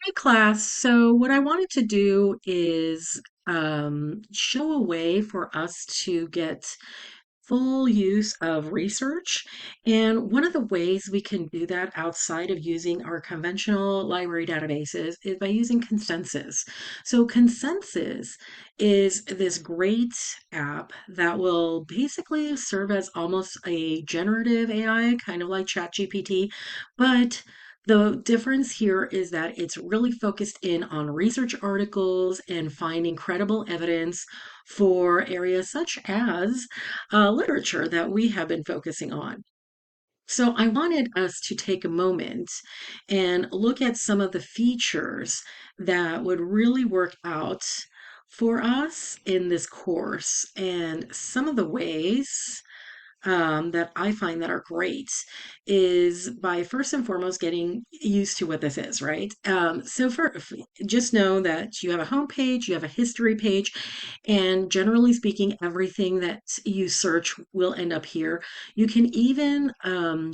Hey class, so what I wanted to do is show a way for us to get full use of research. And one of the ways we can do that outside of using our conventional library databases is by using Consensus. So Consensus is this great app that will basically serve as almost a generative AI, kind of like ChatGPT, but the difference here is that it's really focused in on research articles and finding credible evidence for areas such as literature that we have been focusing on. So I wanted us to take a moment and look at some of the features that would really work out for us in this course and some of the ways that I find that are great is by first and foremost getting used to what this is, right? Just know that you have a home page, you have a history page, and generally speaking, everything that you search will end up here. You can even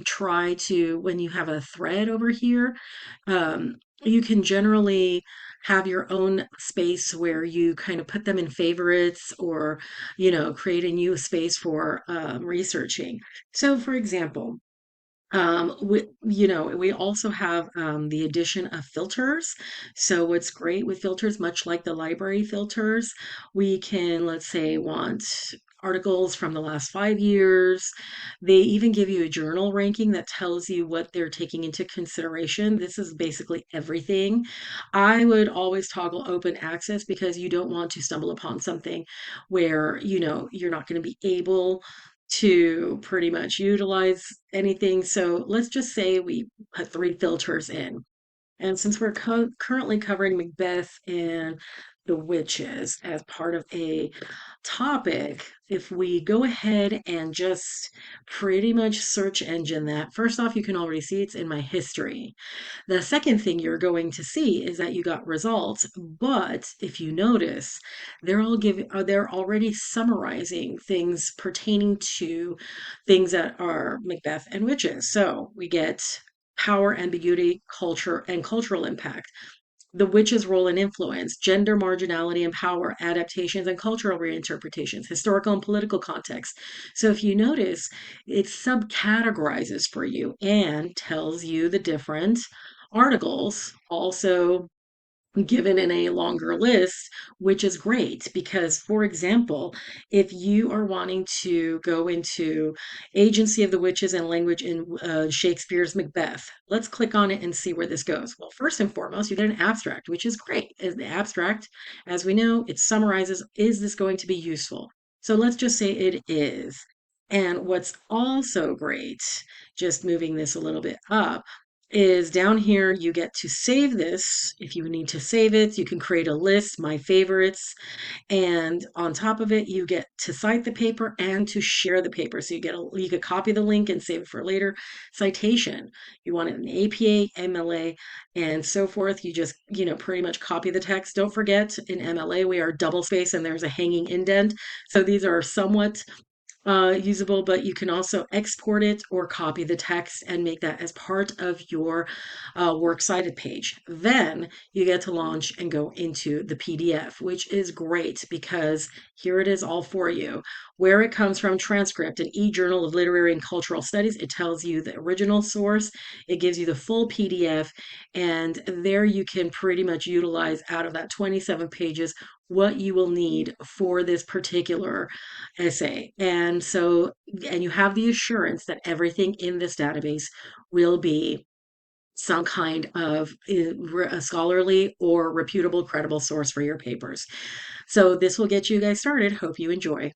try to, when you have a thread over here, you can generally have your own space where you kind of put them in favorites or create a new space for researching. So, for example, we also have the addition of filters. So what's great with filters, much like the library filters, we can, let's say, want articles from the last 5 years. They even give you a journal ranking that tells you what they're taking into consideration. This is basically everything. I would always toggle open access because you don't want to stumble upon something where, you're not going to be able to pretty much utilize anything. So let's just say we put three filters in. And since we're currently covering Macbeth and the witches as part of a topic, if we go ahead and just pretty much search engine that, first off, you can already see it's in my history. The second thing you're going to see is that you got results, but if you notice, they're already summarizing things pertaining to things that are Macbeth and witches. So we get power, ambiguity, culture, and cultural impact. The witch's role and influence, gender marginality and power, adaptations and cultural reinterpretations, historical and political context. So if you notice, it subcategorizes for you and tells you the different articles, also given in a longer list, which is great because, for example, if you are wanting to go into Agency of the Witches and language in Shakespeare's Macbeth, let's click on it and see where this goes. Well, first and foremost, you get an abstract, which is great. As the abstract, as we know, it summarizes, is this going to be useful? So let's just say it is. And what's also great, just moving this a little bit up, is down here you get to save this. If you need to save it, you can create a list, my favorites, and on top of it you get to cite the paper and to share the paper. So you could copy the link and save it for later. Citation, you want it in APA, MLA, and so forth. You just, pretty much copy the text. Don't forget, in MLA we are double space and there's a hanging indent. So these are somewhat usable, but you can also export it or copy the text and make that as part of your works cited page. Then you get to launch and go into the PDF, which is great because here it is all for you. Where it comes from, transcript, an e-journal of literary and cultural studies. It tells you the original source. It gives you the full PDF, and there you can pretty much utilize out of that 27 pages what you will need for this particular essay. And you have the assurance that everything in this database will be some kind of a scholarly or reputable, credible source for your papers. So this will get you guys started. Hope you enjoy.